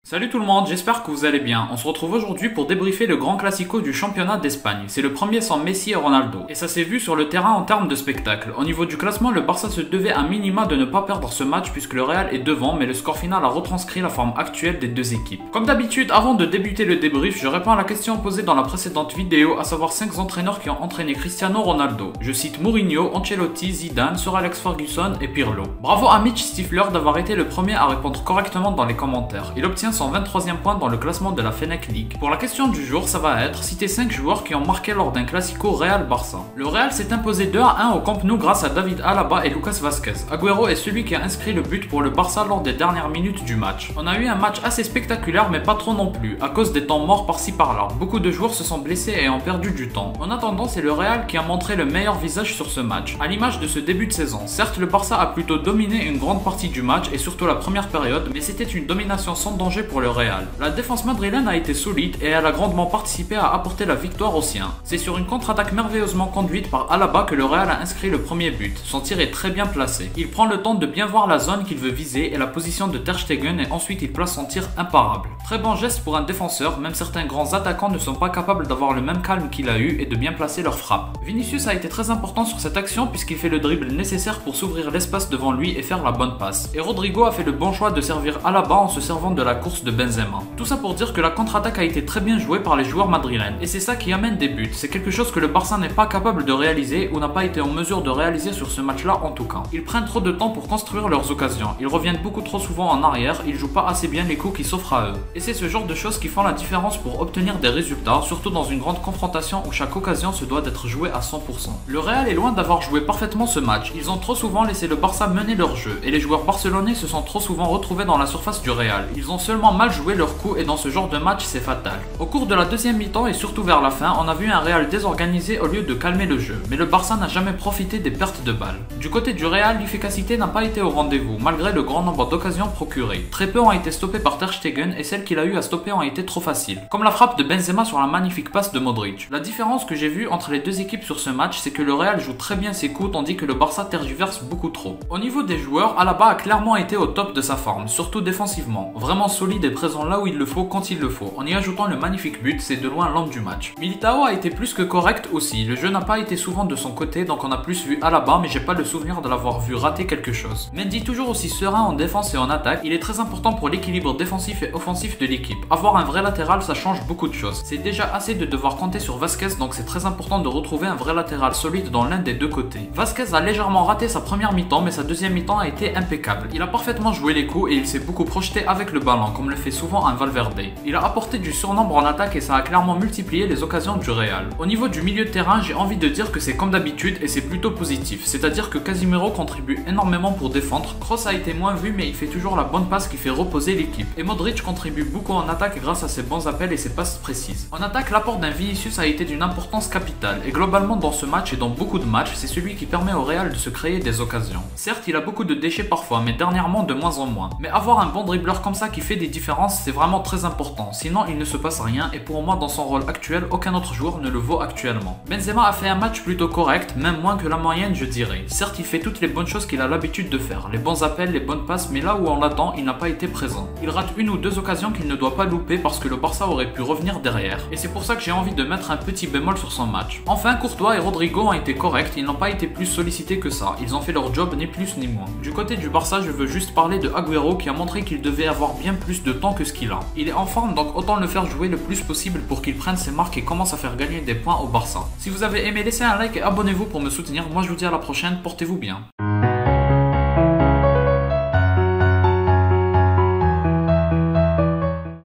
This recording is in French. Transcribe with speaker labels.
Speaker 1: Salut tout le monde, j'espère que vous allez bien. On se retrouve aujourd'hui pour débriefer le grand classico du championnat d'Espagne. C'est le premier sans Messi et Ronaldo. Et ça s'est vu sur le terrain en termes de spectacle. Au niveau du classement, le Barça se devait à minima de ne pas perdre ce match puisque le Real est devant, mais le score final a retranscrit la forme actuelle des deux équipes. Comme d'habitude, avant de débuter le débrief, je réponds à la question posée dans la précédente vidéo, à savoir 5 entraîneurs qui ont entraîné Cristiano Ronaldo. Je cite Mourinho, Ancelotti, Zidane, Sir Alex Ferguson et Pirlo. Bravo à Mitch Stifler d'avoir été le premier à répondre correctement dans les commentaires. Il obtient son 23e point dans le classement de la Fennec League. Pour la question du jour, ça va être citer 5 joueurs qui ont marqué lors d'un classico Real-Barça. Le Real s'est imposé 2-1 au Camp Nou grâce à David Alaba et Lucas Vazquez. Agüero est celui qui a inscrit le but pour le Barça lors des dernières minutes du match. On a eu un match assez spectaculaire mais pas trop non plus, à cause des temps morts par-ci par-là. Beaucoup de joueurs se sont blessés et ont perdu du temps. En attendant, c'est le Real qui a montré le meilleur visage sur ce match, à l'image de ce début de saison. Certes, le Barça a plutôt dominé une grande partie du match et surtout la première période, mais c'était une domination sans danger pour le Real. La défense madrilène a été solide et elle a grandement participé à apporter la victoire aux siens. C'est sur une contre-attaque merveilleusement conduite par Alaba que le Real a inscrit le premier but. Son tir est très bien placé. Il prend le temps de bien voir la zone qu'il veut viser et la position de Ter Stegen et ensuite il place son tir imparable. Très bon geste pour un défenseur, même certains grands attaquants ne sont pas capables d'avoir le même calme qu'il a eu et de bien placer leur frappe. Vinicius a été très important sur cette action puisqu'il fait le dribble nécessaire pour s'ouvrir l'espace devant lui et faire la bonne passe. Et Rodrigo a fait le bon choix de servir Alaba en se servant de la course de Benzema. Tout ça pour dire que la contre-attaque a été très bien jouée par les joueurs madrilènes et c'est ça qui amène des buts. C'est quelque chose que le Barça n'est pas capable de réaliser ou n'a pas été en mesure de réaliser sur ce match-là en tout cas. Ils prennent trop de temps pour construire leurs occasions, ils reviennent beaucoup trop souvent en arrière, ils jouent pas assez bien les coups qui s'offrent à eux. Et c'est ce genre de choses qui font la différence pour obtenir des résultats, surtout dans une grande confrontation où chaque occasion se doit d'être jouée à 100%. Le Real est loin d'avoir joué parfaitement ce match, ils ont trop souvent laissé le Barça mener leur jeu et les joueurs barcelonais se sont trop souvent retrouvés dans la surface du Real. Ils ont seulement mal joué leur coup et dans ce genre de match c'est fatal. Au cours de la deuxième mi-temps et surtout vers la fin, on a vu un Real désorganisé au lieu de calmer le jeu, mais le Barça n'a jamais profité des pertes de balles. Du côté du Real, l'efficacité n'a pas été au rendez-vous, malgré le grand nombre d'occasions procurées. Très peu ont été stoppées par Ter Stegen et celles qu'il a eu à stopper ont été trop faciles, comme la frappe de Benzema sur la magnifique passe de Modric. La différence que j'ai vue entre les deux équipes sur ce match, c'est que le Real joue très bien ses coups tandis que le Barça tergiverse beaucoup trop. Au niveau des joueurs, Alaba a clairement été au top de sa forme, surtout défensivement, vraiment solide et présent là où il le faut quand il le faut. En y ajoutant le magnifique but, c'est de loin l'homme du match. Militao a été plus que correct aussi, le jeu n'a pas été souvent de son côté donc on a plus vu Alaba mais j'ai pas le souvenir de l'avoir vu rater quelque chose. Mendy toujours aussi serein en défense et en attaque, il est très important pour l'équilibre défensif et offensif de l'équipe. Avoir un vrai latéral ça change beaucoup de choses. C'est déjà assez de devoir compter sur Vazquez donc c'est très important de retrouver un vrai latéral solide dans l'un des deux côtés. Vazquez a légèrement raté sa première mi-temps mais sa deuxième mi-temps a été impeccable. Il a parfaitement joué les coups et il s'est beaucoup projeté avec le ballon comme le fait souvent un Valverde. Il a apporté du surnombre en attaque et ça a clairement multiplié les occasions du Real. Au niveau du milieu de terrain, j'ai envie de dire que c'est comme d'habitude et c'est plutôt positif. C'est-à-dire que Casemiro contribue énormément pour défendre. Kroos a été moins vu mais il fait toujours la bonne passe qui fait reposer l'équipe. Et Modric contribue beaucoup en attaque grâce à ses bons appels et ses passes précises. En attaque, l'apport d'un Vinicius a été d'une importance capitale et globalement dans ce match et dans beaucoup de matchs, c'est celui qui permet au Real de se créer des occasions. Certes, il a beaucoup de déchets parfois mais dernièrement de moins en moins. Mais avoir un bon dribbleur comme ça qui fait des différences, c'est vraiment très important. Sinon, il ne se passe rien et pour moi dans son rôle actuel, aucun autre joueur ne le vaut actuellement. Benzema a fait un match plutôt correct, même moins que la moyenne je dirais. Certes, il fait toutes les bonnes choses qu'il a l'habitude de faire, les bons appels, les bonnes passes, mais là où on l'attend, il n'a pas été présent. Il rate une ou deux occasions qu'il ne doit pas louper parce que le Barça aurait pu revenir derrière. Et c'est pour ça que j'ai envie de mettre un petit bémol sur son match. Enfin, Courtois et Rodrigo ont été corrects, ils n'ont pas été plus sollicités que ça. Ils ont fait leur job ni plus ni moins. Du côté du Barça, je veux juste parler de Agüero qui a montré qu'il devait avoir bien plus de temps que ce qu'il a. Il est en forme donc autant le faire jouer le plus possible pour qu'il prenne ses marques et commence à faire gagner des points au Barça. Si vous avez aimé, laissez un like et abonnez-vous pour me soutenir. Moi je vous dis à la prochaine, portez-vous bien.